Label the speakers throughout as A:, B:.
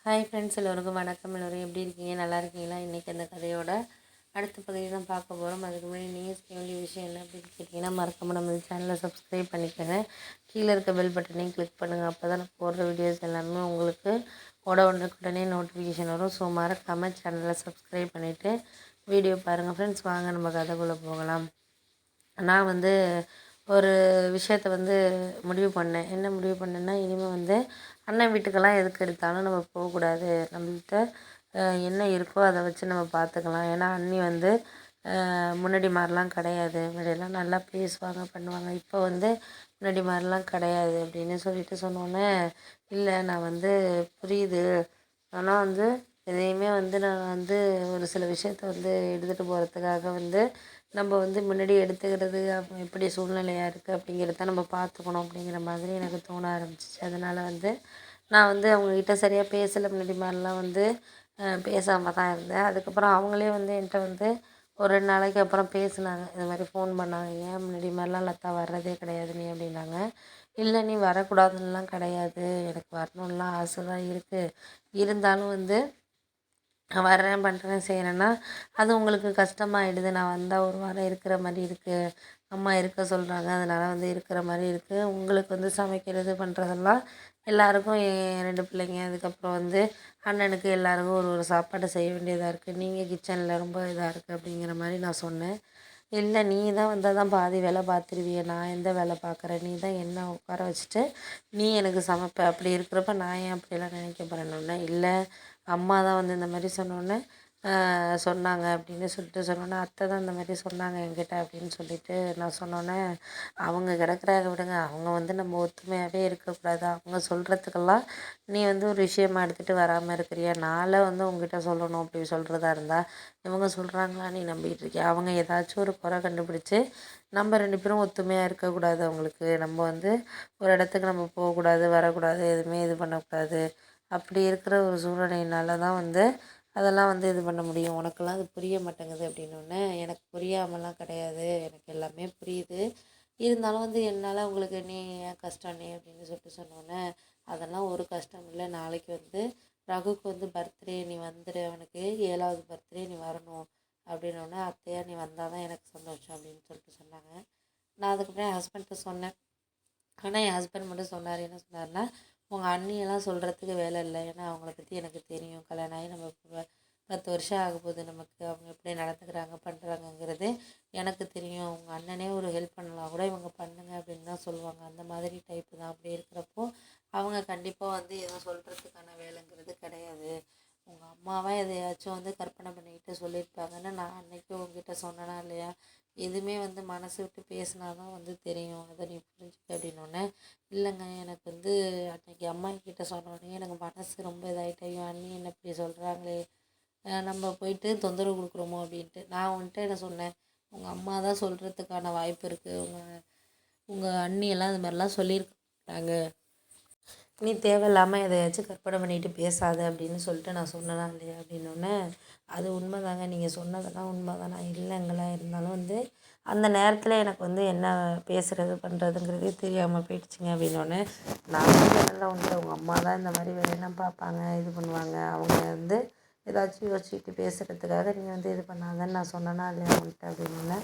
A: Hi friends, எல்லோருக்கும் வணக்கம். எல்லோரும் எப்படி இருக்கீங்க? நல்லா இருக்கீங்களா? இன்றைக்கி அந்த கதையோட அடுத்த பகுதி தான் பார்க்க போகிறோம். அதுக்கு முன்னாடி நீங்கள் செய்ய வேண்டிய விஷயம் என்ன அப்படின்னு கேட்டிங்கன்னா, மறக்காமல் நம்ம சேனலை சப்ஸ்கிரைப் பண்ணிக்கோங்க. கீழே இருக்க பெல் பட்டனையும் கிளிக் பண்ணுங்கள். அப்போ தான் நான் போடுற வீடியோஸ் எல்லாமே உங்களுக்கு உடனே நோட்டிஃபிகேஷன் வரும். ஸோ மறக்காமல் சேனலை சப்ஸ்கிரைப் பண்ணிவிட்டு வீடியோ பாருங்கள் ஃப்ரெண்ட்ஸ். வாங்க நம்ம கதைக்குள்ளே போகலாம். நான் ஒரு விஷயத்த முடிவு பண்ணேன். என்ன முடிவு பண்ணேன்னா, இனிமேல் அண்ணன் வீட்டுக்கெல்லாம் எதுக்கு எடுத்தாலும் நம்ம போகக்கூடாது. நம்மள்ட்ட என்ன இருக்கோ அதை வச்சு நம்ம பார்த்துக்கலாம். ஏன்னா அண்ணி முன்னாடி மாதிரிலாம் கிடையாது. முன்னாடியெல்லாம் நல்லா பேசுவாங்க, பண்ணுவாங்க. இப்போ முன்னாடி மாதிரிலாம் கிடையாது அப்படின்னு சொல்லிட்டு சொன்னோன்னே, இல்லை நான் புரியுது. ஆனால் எதையுமே நான் ஒரு சில விஷயத்த எடுத்துகிட்டு போகிறதுக்காக நம்ம முன்னாடி எடுத்துக்கிறது எப்படி சூழ்நிலையாக இருக்குது அப்படிங்கிறத நம்ம பார்த்துக்கணும் அப்படிங்கிற மாதிரி எனக்கு தோண ஆரம்பிச்சிச்சு. அதனால் நான் அவங்கக்கிட்ட சரியாக பேசலை. முன்னாடி மாதிரிலாம் பேசாமல் தான் இருந்தேன். அதுக்கப்புறம் அவங்களே என்கிட்ட ஒரு 2 நாளைக்கு அப்புறம் பேசினாங்க. இது மாதிரி ஃபோன் பண்ணாங்க. ஏன் முன்னாடி மாதிரிலாம் லதா வர்றதே கிடையாது நீ அப்படின்னாங்க. இல்லை, நீ வரக்கூடாதுன்னெலாம் கிடையாது, எனக்கு வரணுன்னுலாம் ஆசை தான் இருக்குது. இருந்தாலும் நான் வர்றேன், பண்ணுறேன், செய்கிறேன்னா அது உங்களுக்கு கஷ்டமாயிடுது. நான் வந்தால் ஒரு வாரம் இருக்கிற மாதிரி இருக்குது. அம்மா இருக்க சொல்கிறாங்க, அதனால் இருக்கிற மாதிரி இருக்குது. உங்களுக்கு சமைக்கிறது பண்ணுறதெல்லாம் எல்லாேருக்கும் என் 2 பிள்ளைங்க, அதுக்கப்புறம் அண்ணனுக்கு எல்லாேருக்கும் ஒரு ஒரு சாப்பாடு செய்ய வேண்டியதாக இருக்குது. நீங்கள் கிச்சனில் ரொம்ப இதாக இருக்குது அப்படிங்கிற மாதிரி நான் சொன்னேன். இல்லை, நீ தான் வந்தால் தான் பாதி வேலை பார்த்துருவிய, நான் எந்த வேலை பார்க்குறேன்? நீ தான் என்ன உட்கார வச்சுட்டு நீ எனக்கு சமைப்ப. அப்படி இருக்கிறப்ப நான் ஏன் அப்படியெல்லாம் நினைக்க போகிறேன்னொன்னே, இல்லை அம்மா தான் இந்த மாதிரி சொன்னோன்னே சொன்னாங்க அப்படின்னு சொல்லிட்டு சொன்னோன்னே, அத்தை தான் இந்த மாதிரி சொன்னாங்க என்கிட்ட அப்படின்னு சொல்லிட்டு நான் சொன்னோன்னே, அவங்க கிடக்குறாங்க விடுங்க. அவங்க நம்ம ஒத்துமையாகவே இருக்கக்கூடாது. அவங்க சொல்கிறதுக்கெல்லாம் நீ ஒரு விஷயமா எடுத்துகிட்டு வராமல் இருக்கிறியா? நாளை உங்ககிட்ட சொல்லணும் அப்படி சொல்கிறதா இருந்தால், இவங்க சொல்கிறாங்களா நீ நம்பிக்கிட்டு இருக்கியா? அவங்க ஏதாச்சும் ஒரு குறை கண்டுபிடிச்சி நம்ம 2 பேரும் ஒத்துமையாக இருக்கக்கூடாது. அவங்களுக்கு நம்ம ஒரு இடத்துக்கு நம்ம போகக்கூடாது, வரக்கூடாது, எதுவுமே இது பண்ணக்கூடாது. அப்படி இருக்கிற ஒரு சூழ்நிலையினால தான் அதெல்லாம் இது பண்ண முடியும். உனக்கெல்லாம் அது புரிய மாட்டேங்குது அப்படின்னோடனே, எனக்கு புரியாமலாம் கிடையாது, எனக்கு எல்லாமே புரியுது. இருந்தாலும் என்னால் உங்களுக்கு நீ ஏன் கஷ்டம் நீ அப்படின்னு சொல்லிட்டு சொன்னோன்னே, அதெல்லாம் ஒரு கஷ்டம் இல்லை. நாளைக்கு ரகுக்கு பர்த்டே, நீ வந்துடு, அவனுக்கு 7வது பர்த்டே நீ வரணும் அப்படின்னோடனே, அத்தையா நீ வந்தால் தான் எனக்கு சந்தோஷம் அப்படின்னு சொல்லிட்டு சொன்னாங்க. நான் அதுக்கப்புறம் என் ஹஸ்பண்ட்கிட்ட சொன்னேன். ஆனால் என் ஹஸ்பண்ட் மட்டும் சொன்னார். என்ன சொன்னார்னா, உங்கள் அண்ணியெல்லாம் சொல்கிறதுக்கு வேலை இல்லை. ஏன்னா அவங்கள பற்றி எனக்கு தெரியும். கல்யாணம் ஆகி நம்ம 10 வருஷம் ஆக போகுது நமக்கு. அவங்க எப்படி நடந்துக்கிறாங்க, பண்ணுறாங்கங்கிறது எனக்கு தெரியும். அவங்க அண்ணனே ஒரு ஹெல்ப் பண்ணலாம் கூட இவங்க பண்ணுங்க அப்படின்னு தான் சொல்லுவாங்க. அந்த மாதிரி டைப்பு தான். அப்படி இருக்கிறப்போ அவங்க கண்டிப்பாக எதுவும் சொல்கிறதுக்கான வேலைங்கிறது கிடையாது. உங்கள் அம்மாவாக எதையாச்சும் கற்பனை பண்ணிக்கிட்டு சொல்லியிருப்பாங்கன்னு நான் அன்றைக்கி உங்ககிட்ட சொன்னேனா இல்லையா? எதுவுமே மனசு விட்டு பேசினா தான் தெரியும். அதை நீ புரிஞ்சுக்க அப்படின்னோடனே, இல்லைங்க எனக்கு அன்றைக்கி அம்மா கிட்ட சொன்னோடனே எனக்கு மனசு ரொம்ப இதாகிட்டு, ஐயோ அண்ணி என்ன இப்படி சொல்கிறாங்களே, நம்ம போயிட்டு தொந்தரவு கொடுக்குறோமோ அப்படின்ட்டு. நான் என்ன சொன்னேன், உங்கள் அம்மா தான் சொல்கிறதுக்கான வாய்ப்பு இருக்குது. உங்கள் அண்ணியெல்லாம் இது மாதிரிலாம் சொல்லியிருக்காங்க. நீ தேவையில்லாமல் எதையாச்சும் கற்பனை பண்ணிட்டு பேசாத அப்படின்னு சொல்லிட்டு நான் சொன்னேனா இல்லையா அப்படின்னோடனே, அது உண்மை தாங்க, நீங்கள் சொன்னதெல்லாம் உண்மை தான். நான் இல்லைங்களா இருந்தாலும் அந்த நேரத்தில் எனக்கு என்ன பேசுகிறது பண்ணுறதுங்கிறதே தெரியாமல் போயிடுச்சுங்க அப்படின்னோடனே, நான் நல்லா உண்டு, உங்கள் அம்மா தான் இந்த மாதிரி வேலையெல்லாம் பார்ப்பாங்க, இது பண்ணுவாங்க. அவங்க ஏதாச்சும் யோசிச்சுட்டு பேசுகிறதுக்காக நீங்கள் இது பண்ணாதன்னு நான் சொன்னேனா இல்லையா உன்கிட்ட அப்படின்னோடனே,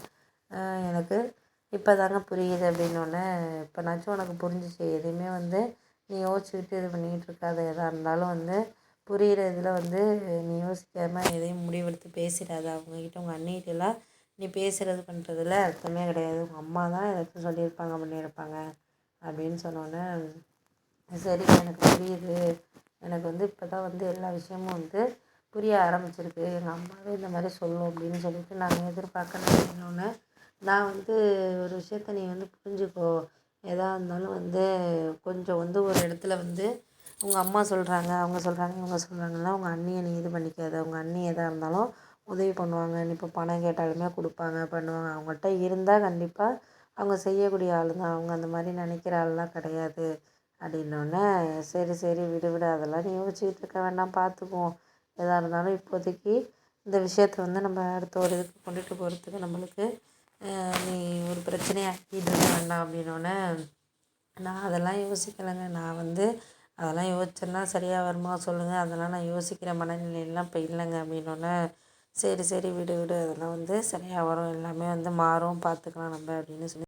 A: எனக்கு இப்போ தாங்க புரியுது அப்படின்னோடனே, இப்போனாச்சும் உனக்கு புரிஞ்சிச்சு. எதுவுமே நீ யோசிச்சுக்கிட்டு இது பண்ணிக்கிட்டு இருக்காத. எதாக இருந்தாலும் புரிகிற இதில் நீ யோசிக்காமல் எதையும் முடிவெடுத்து பேசிடாத. அவங்கக்கிட்ட உங்கள் அண்ணிகிட்டலாம் நீ பேசுகிறது பண்ணுறதுல அர்த்தமே கிடையாது. உங்கள் அம்மா தான் ஏதாச்சும் சொல்லியிருப்பாங்க, பண்ணியிருப்பாங்க அப்படின்னு சொன்னோன்னே, சரி எனக்கு புரியுது. எனக்கு இப்போ தான் எல்லா விஷயமும் புரிய ஆரம்பிச்சிருக்கு. எங்கள் அம்மாவே இந்த மாதிரி சொல்லும் அப்படின்னு சொல்லிட்டு நான் எதிர்பார்க்கல அப்படின்னோடனே, நான் ஒரு விஷயத்த நீ புரிஞ்சுக்கோ. எதாக இருந்தாலும் கொஞ்சம் ஒரு இடத்துல உங்கள் அம்மா சொல்கிறாங்க, அவங்க சொல்கிறாங்க, இவங்க சொல்கிறாங்கன்னா உங்கள் அண்ணியை நீ இது பண்ணிக்காத. உங்கள் அண்ணி எதாக இருந்தாலும் உதவி பண்ணுவாங்க. நீ இப்போ பணம் கேட்டாலுமே கொடுப்பாங்க, பண்ணுவாங்க. அவங்கள்ட்ட இருந்தால் கண்டிப்பாக அவங்க செய்யக்கூடிய ஆள் தான். அவங்க அந்த மாதிரி நினைக்கிற ஆள்லாம் கிடையாது அப்படின்னோடனே, சரி சரி விடு விடு, அதெல்லாம் நீ யோசிச்சுக்கிட்டு இருக்க வேண்டாம், பார்த்துக்குவோம். எதாக இருந்தாலும் இப்போதைக்கு இந்த விஷயத்த நம்ம அடுத்த ஒரு இதுக்கு கொண்டுட்டு போகிறதுக்கு நம்மளுக்கு நீ ஒரு பிரச்சனையை ஆக்கிட்டு வேண்டாம் அப்படின்னோடனே, நான் அதெல்லாம் யோசிக்கலைங்க. நான் அதெல்லாம் யோசிச்சேன்னா சரியாக வருமா சொல்லுங்கள், அதெல்லாம் நான் யோசிக்கிற மனநிலையெல்லாம் இப்போ இல்லைங்க அப்படின்னோடனே, சரி சரி விடு விடு, அதெல்லாம் வந்து சரியாக வரும், எல்லாமே வந்து மாறும், பார்த்துக்கலாம் நம்ம அப்படின்னு சொல்லி